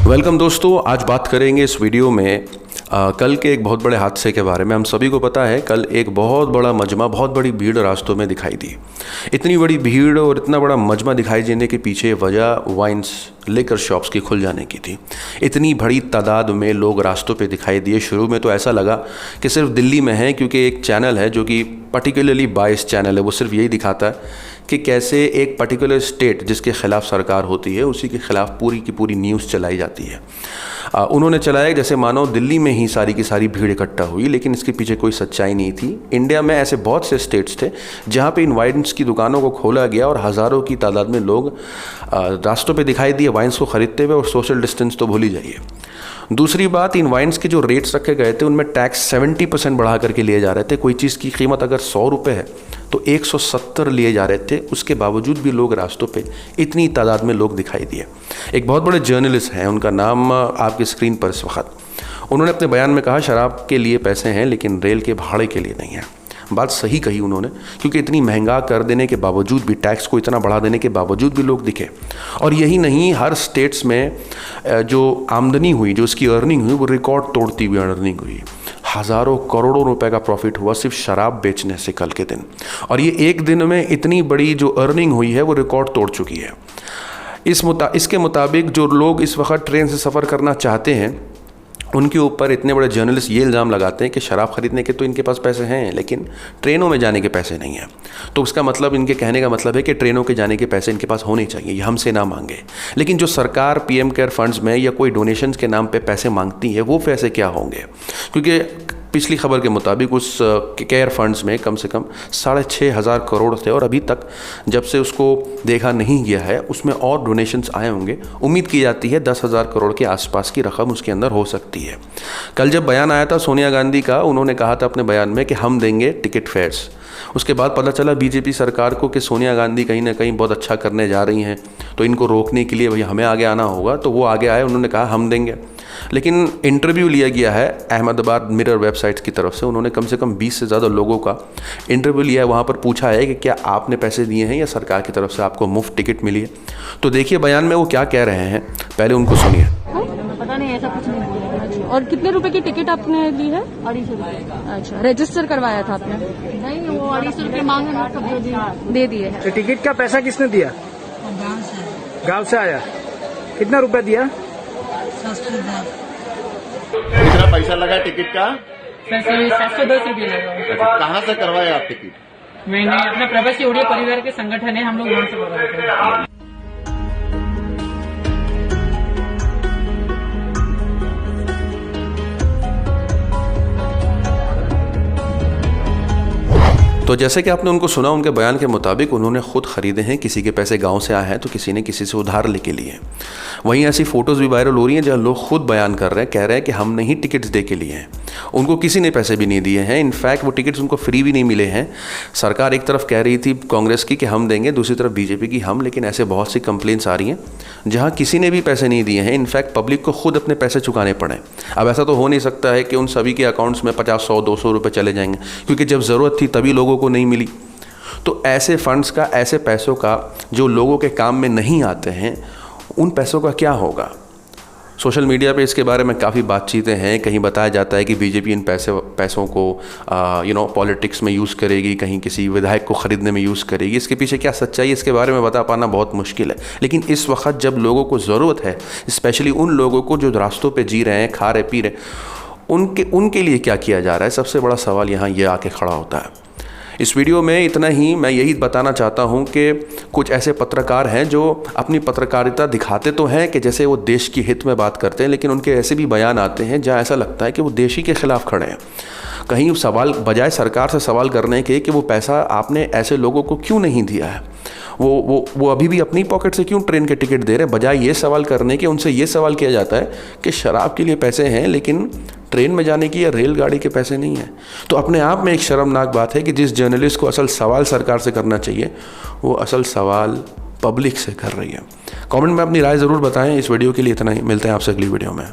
Welcome दोस्तों, आज बात करेंगे इस वीडियो में कल के एक बहुत बड़े हादसे के बारे में। हम सभी को पता है कल एक बहुत बड़ा मजमा, बहुत बड़ी भीड़ रास्तों में दिखाई दी। इतनी बड़ी भीड़ और इतना बड़ा मजमा दिखाई देने के पीछे वजह वाइन्स लेकर शॉप्स की खुल जाने की थी। इतनी बड़ी तादाद में लोग रास्तों पे दिखाई दिए। शुरू में तो ऐसा लगा कि सिर्फ दिल्ली में है, क्योंकि एक चैनल है जो कि पर्टिकुलरली बायस चैनल है, वो सिर्फ यही दिखाता है कि कैसे एक पर्टिकुलर स्टेट जिसके खिलाफ सरकार होती है उसी के खिलाफ पूरी की पूरी न्यूज़ चलाई जाती है। उन्होंने चलाया जैसे मानो दिल्ली में ही सारी की सारी भीड़ इकट्ठा हुई, लेकिन इसके पीछे कोई सच्चाई नहीं थी। इंडिया में ऐसे बहुत से स्टेट्स थे जहाँ पे इन वाइन्स की दुकानों को खोला गया और हज़ारों की तादाद में लोग रास्तों पे दिखाई दिए वाइन्स को ख़रीदते हुए, और सोशल डिस्टेंस तो भूल ही जाइए। दूसरी बात, इन वाइन्स के जो रेट्स रखे गए थे उनमें टैक्स 70% बढ़ा करके लिए जा रहे थे। कोई चीज़ की कीमत अगर 100 रुपये है तो 170 लिए जा रहे थे। उसके बावजूद भी लोग रास्तों पे इतनी तादाद में लोग दिखाई दिए। एक बहुत बड़े जर्नलिस्ट हैं, उनका नाम आपकी स्क्रीन पर इस वक्त। उन्होंने अपने बयान में कहा शराब के लिए पैसे हैं लेकिन रेल के भाड़े के लिए नहीं है। बात सही कही उन्होंने, क्योंकि इतनी महंगा कर देने के बावजूद भी, टैक्स को इतना बढ़ा देने के बावजूद भी लोग दिखे। और यही नहीं, हर स्टेट्स में जो आमदनी हुई, जो उसकी अर्निंग हुई, वो रिकॉर्ड तोड़ती हुई अर्निंग हुई। हज़ारों करोड़ों रुपए का प्रॉफिट हुआ सिर्फ शराब बेचने से कल के दिन। और ये एक दिन में इतनी बड़ी जो अर्निंग हुई है वो रिकॉर्ड तोड़ चुकी है। इसके मुताबिक जो लोग इस वक्त ट्रेन से सफ़र करना चाहते हैं उनके ऊपर इतने बड़े जर्नलिस्ट ये इल्ज़ाम लगाते हैं कि शराब ख़रीदने के तो इनके पास पैसे हैं लेकिन ट्रेनों में जाने के पैसे नहीं हैं। तो उसका मतलब, इनके कहने का मतलब है कि ट्रेनों के जाने के पैसे इनके पास होने चाहिए, ये हमसे ना मांगे। लेकिन जो सरकार पीएम केयर फंड्स में या कोई डोनेशंस के नाम पे पैसे मांगती है वो पैसे क्या होंगे? क्योंकि पिछली खबर के मुताबिक उस केयर फंड्स में कम से कम 6,500 करोड़ थे, और अभी तक जब से उसको देखा नहीं गया है उसमें और डोनेशंस आए होंगे। उम्मीद की जाती है 10,000 करोड़ के आसपास की रकम उसके अंदर हो सकती है। कल जब बयान आया था सोनिया गांधी का, उन्होंने कहा था अपने बयान में कि हम देंगे टिकट फेयर्स। उसके बाद पता चला बीजेपी सरकार को कि सोनिया गांधी कहीं ना कहीं बहुत अच्छा करने जा रही हैं, तो इनको रोकने के लिए भैया हमें आगे आना होगा। तो वो आगे आए, उन्होंने कहा हम देंगे। लेकिन इंटरव्यू लिया गया है अहमदाबाद मिरर वेबसाइट्स की तरफ से। उन्होंने कम से कम 20 से ज़्यादा लोगों का इंटरव्यू लिया है। वहाँ पर पूछा है कि क्या आपने पैसे दिए हैं या सरकार की तरफ से आपको मुफ्त टिकट मिली है। तो देखिए बयान में वो क्या कह रहे हैं, पहले उनको सुनिए। पता नहीं, ऐसा कुछ नहीं। और कितने रुपए की टिकट आपने ली है? 250 रुपए। अच्छा, रजिस्टर करवाया था आपने? नहीं, वो 250 रुपए मांगे ना, तब दे दिए हैं। तो टिकट का पैसा किसने दिया? गांव से आया। कितना रुपए दिया? कितना पैसा लगा टिकट का? 710 रुपये लगा। कहाँ से करवाया आप टिकट? मैंने अपने प्रवासी ओडिया परिवार के संगठन है, हम लोग वहाँ से करवाए थे। तो जैसे कि आपने उनको सुना, उनके बयान के मुताबिक उन्होंने खुद ख़रीदे हैं। किसी के पैसे गांव से आए हैं तो किसी ने किसी से उधार लेके लिए हैं। वहीं ऐसी फ़ोटोज़ भी वायरल हो रही हैं जहाँ लोग खुद बयान कर रहे हैं, कह रहे हैं कि हमने ही टिकट्स दे के लिए हैं, उनको किसी ने पैसे भी नहीं दिए हैं। इनफैक्ट वो टिकट्स उनको फ्री भी नहीं मिले हैं। सरकार एक तरफ कह रही थी कांग्रेस की कि हम देंगे, दूसरी तरफ बीजेपी की हम, लेकिन ऐसे बहुत सी कंप्लेंट्स आ रही हैं जहाँ किसी ने भी पैसे नहीं दिए हैं। इनफैक्ट पब्लिक को खुद अपने पैसे चुकाने पड़े। अब ऐसा तो हो नहीं सकता है कि उन सभी के अकाउंट्स में 50, 100, 200 रुपये चले जाएंगे, क्योंकि जब ज़रूरत थी तभी लोगों को नहीं मिली। तो ऐसे फंड्स का, ऐसे पैसों का जो लोगों के काम में नहीं आते हैं, उन पैसों का क्या होगा? सोशल मीडिया पे इसके बारे में काफ़ी बातचीतें हैं। कहीं बताया जाता है कि बीजेपी इन पैसों को पॉलिटिक्स में यूज़ करेगी, कहीं किसी विधायक को ख़रीदने में यूज़ करेगी। इसके पीछे क्या सच्चाई है इसके बारे में बता पाना बहुत मुश्किल है। लेकिन इस वक्त जब लोगों को ज़रूरत है, स्पेशली उन लोगों को जो रास्तों पे जी रहे हैं, खा रहे पी रहे, उनके लिए क्या किया जा रहा है? सबसे बड़ा सवाल यहाँ ये आके खड़ा होता है। इस वीडियो में इतना ही। मैं यही बताना चाहता हूँ कि कुछ ऐसे पत्रकार हैं जो अपनी पत्रकारिता दिखाते तो हैं कि जैसे वो देश की हित में बात करते हैं, लेकिन उनके ऐसे भी बयान आते हैं जहाँ ऐसा लगता है कि वो देश ही के ख़िलाफ़ खड़े हैं। कहीं सवाल, बजाय सरकार से सवाल करने के कि वो पैसा आपने ऐसे लोगों को क्यों नहीं दिया है, वो अभी भी अपनी पॉकेट से क्यों ट्रेन के टिकट दे रहे हैं, बजाय ये सवाल करने के उनसे ये सवाल किया जाता है कि शराब के लिए पैसे हैं लेकिन ट्रेन में जाने की या रेलगाड़ी के पैसे नहीं हैं। तो अपने आप में एक शर्मनाक बात है कि जिस जर्नलिस्ट को असल सवाल सरकार से करना चाहिए, वो असल सवाल पब्लिक से कर रही है। कमेंट में अपनी राय ज़रूर बताएं। इस वीडियो के लिए इतना ही। मिलते हैं आपसे अगली वीडियो में।